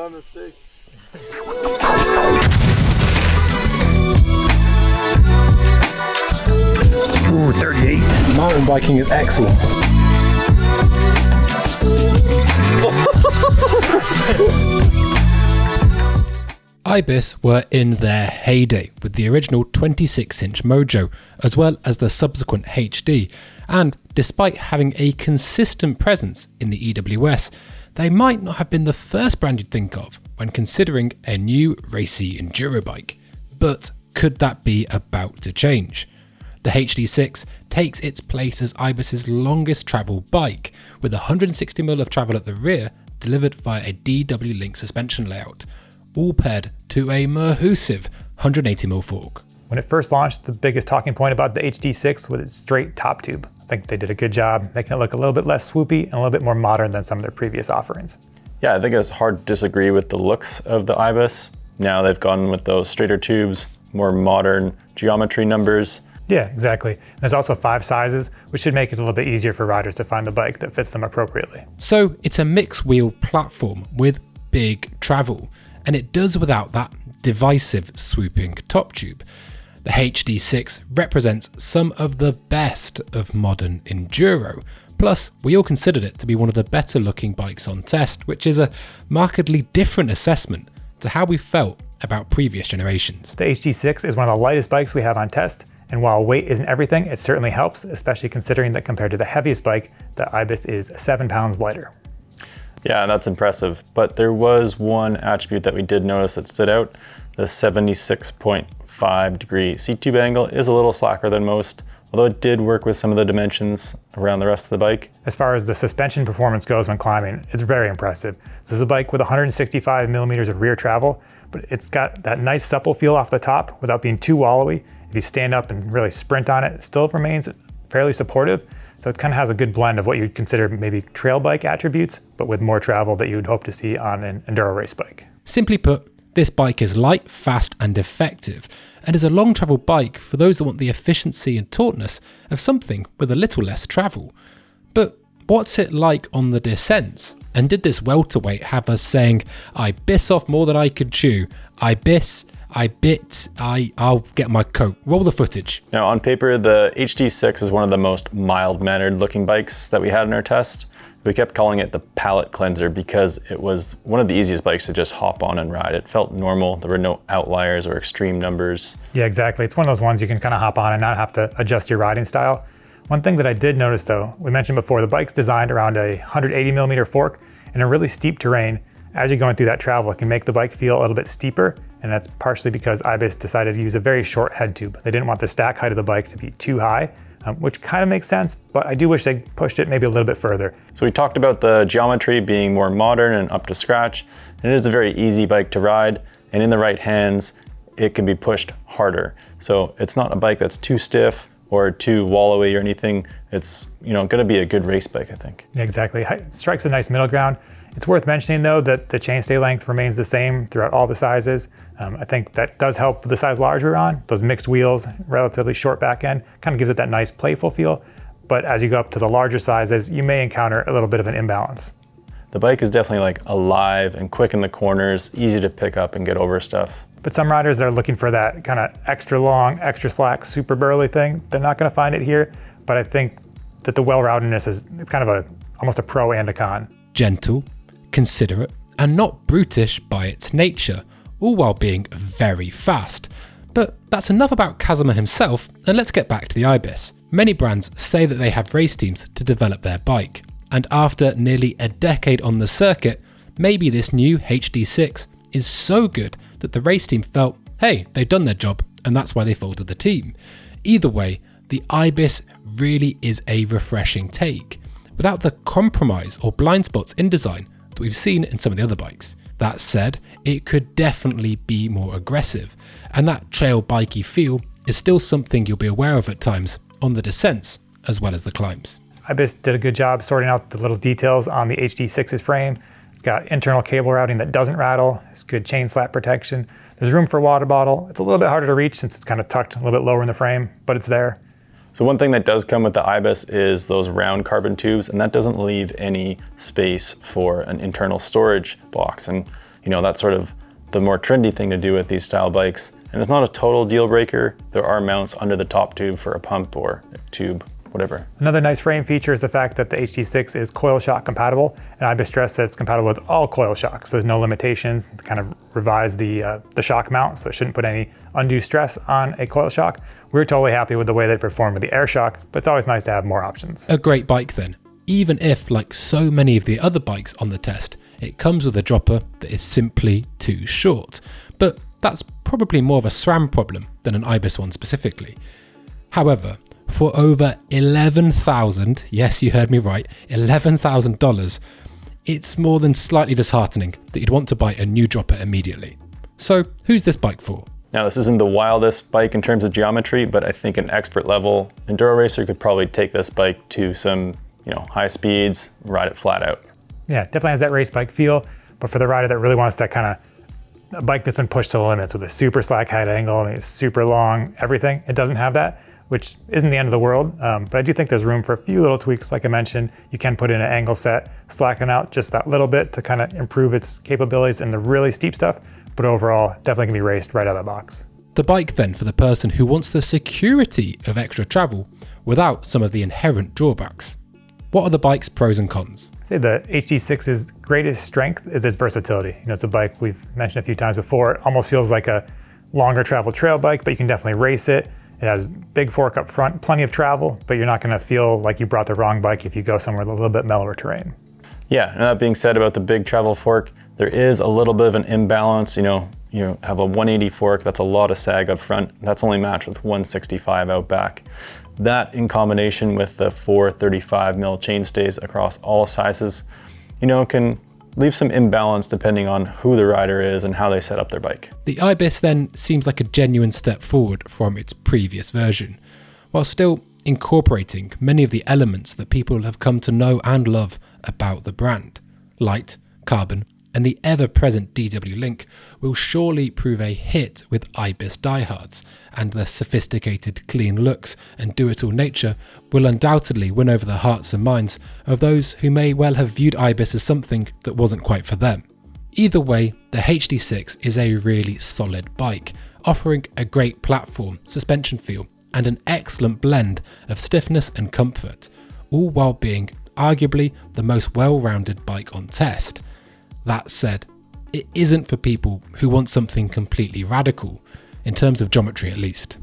by mistake. Ooh, 38. Mountain biking is excellent. Ibis were in their heyday with the original 26-inch Mojo, as well as the subsequent HD, and despite having a consistent presence in the EWS, they might not have been the first brand you'd think of when considering a new racy enduro bike. But could that be about to change? The HD6 takes its place as Ibis's longest travel bike, with 160mm of travel at the rear delivered via a DW Link suspension layout, all paired to a mahoosive 180mm fork. When it first launched, the biggest talking point about the HD6 was its straight top tube. I think they did a good job making it look a little bit less swoopy and a little bit more modern than some of their previous offerings. Yeah, I think it's hard to disagree with the looks of the Ibis. Now they've gone with those straighter tubes, more modern geometry numbers. Yeah, exactly. There's also 5 sizes, which should make it a little bit easier for riders to find the bike that fits them appropriately. So it's a mixed wheel platform with big travel, and it does without that divisive swooping top tube. The HD6 represents some of the best of modern enduro. Plus, we all considered it to be one of the better looking bikes on test, which is a markedly different assessment to how we felt about previous generations. The HD6 is one of the lightest bikes we have on test, and while weight isn't everything, it certainly helps, especially considering that compared to the heaviest bike, the Ibis is 7 pounds lighter. Yeah, that's impressive. But there was one attribute that we did notice that stood out. The 76.5 degree seat tube angle is a little slacker than most, although it did work with some of the dimensions around the rest of the bike. As far as the suspension performance goes when climbing, it's very impressive. This is a bike with 165mm of rear travel, but it's got that nice supple feel off the top without being too wallowy. If you stand up and really sprint on it, it still remains fairly supportive. So it kind of has a good blend of what you'd consider maybe trail bike attributes, but with more travel that you would hope to see on an enduro race bike. Simply put, this bike is light, fast and effective, and is a long travel bike for those that want the efficiency and tautness of something with a little less travel. But what's it like on the descents? And did this welterweight have us saying, I biss off more than I could chew, I'll get my coat. Roll the footage. Now on paper, the HD6 is one of the most mild-mannered looking bikes that we had in our test. We kept calling it the palate cleanser because it was one of the easiest bikes to just hop on and ride. It felt normal. There were no outliers or extreme numbers. Yeah, exactly. It's one of those ones you can kind of hop on and not have to adjust your riding style. One thing that I did notice though, we mentioned before, the bike's designed around a 180mm fork in a really steep terrain. As you're going through that travel, it can make the bike feel a little bit steeper, and that's partially because Ibis decided to use a very short head tube. They didn't want the stack height of the bike to be too high, which kind of makes sense, but I do wish they pushed it maybe a little bit further. So we talked about the geometry being more modern and up to scratch, and it is a very easy bike to ride, and in the right hands, it can be pushed harder. So it's not a bike that's too stiff or too wallowy or anything. It's gonna be a good race bike, I think. Yeah, exactly. It strikes a nice middle ground. It's worth mentioning though that the chainstay length remains the same throughout all the sizes. I think that does help with the size large we're on. Those mixed wheels, relatively short back end, kind of gives it that nice playful feel. But as you go up to the larger sizes, you may encounter a little bit of an imbalance. The bike is definitely like alive and quick in the corners, easy to pick up and get over stuff. But some riders that are looking for that kind of extra long, extra slack, super burly thing, they're not gonna find it here. But I think that the well-roundedness it's kind of almost a pro and a con. Gentle, considerate, and not brutish by its nature, all while being very fast. But that's enough about Casimir himself, and let's get back to the Ibis. Many brands say that they have race teams to develop their bike, and after nearly a decade on the circuit, maybe this new HD6 is so good that the race team felt, hey, they've done their job, and that's why they folded the team. Either way, the Ibis really is a refreshing take, without the compromise or blind spots in design that we've seen in some of the other bikes. That said, it could definitely be more aggressive, and that trail bikey feel is still something you'll be aware of at times on the descents as well as the climbs. Ibis did a good job sorting out the little details on the HD6's frame. It's got internal cable routing that doesn't rattle. It's good chain slap protection. There's room for a water bottle. It's a little bit harder to reach since it's kind of tucked a little bit lower in the frame, but it's there. So one thing that does come with the Ibis is those round carbon tubes, and that doesn't leave any space for an internal storage box. And That's sort of the more trendy thing to do with these style bikes. And it's not a total deal breaker. There are mounts under the top tube for a pump or a tube, whatever. Another nice frame feature is the fact that the HD6 is coil shock compatible, and Ibis stressed that it's compatible with all coil shocks. So there's no limitations to kind of revise the shock mount, so it shouldn't put any undue stress on a coil shock. We're totally happy with the way they perform with the air shock, but it's always nice to have more options. A great bike then, even if, like so many of the other bikes on the test, it comes with a dropper that is simply too short. But that's probably more of a SRAM problem than an Ibis one specifically. However, for over $11,000, yes, you heard me right, $11,000, it's more than slightly disheartening that you'd want to buy a new dropper immediately. So who's this bike for? Now, this isn't the wildest bike in terms of geometry, but I think an expert level enduro racer could probably take this bike to some, high speeds, ride it flat out. Yeah, definitely has that race bike feel, but for the rider that really wants that kind of a bike that's been pushed to the limits with a super slack head angle, it's super long, everything, it doesn't have that, which isn't the end of the world, but I do think there's room for a few little tweaks. Like I mentioned, you can put in an angle set, slacken out just that little bit to kind of improve its capabilities in the really steep stuff, but overall, definitely can be raced right out of the box. The bike then for the person who wants the security of extra travel without some of the inherent drawbacks. What are the bike's pros and cons? I'd say the HD6's greatest strength is its versatility. It's a bike we've mentioned a few times before. It almost feels like a longer travel trail bike, but you can definitely race it. It has big fork up front, plenty of travel, but you're not going to feel like you brought the wrong bike if you go somewhere with a little bit mellower terrain. Yeah, and that being said about the big travel fork, there is a little bit of an imbalance. You have a 180 fork, that's a lot of sag up front. That's only matched with 165 out back. That in combination with the 435mm chainstays across all sizes, can leave some imbalance depending on who the rider is and how they set up their bike. The Ibis then seems like a genuine step forward from its previous version, while still incorporating many of the elements that people have come to know and love about the brand. Light, carbon, and the ever-present DW link will surely prove a hit with Ibis diehards, and the sophisticated clean looks and do-it-all nature will undoubtedly win over the hearts and minds of those who may well have viewed Ibis as something that wasn't quite for them. Either way, the HD6 is a really solid bike, offering a great platform, suspension feel, and an excellent blend of stiffness and comfort, all while being arguably the most well-rounded bike on test. That said, it isn't for people who want something completely radical, in terms of geometry at least.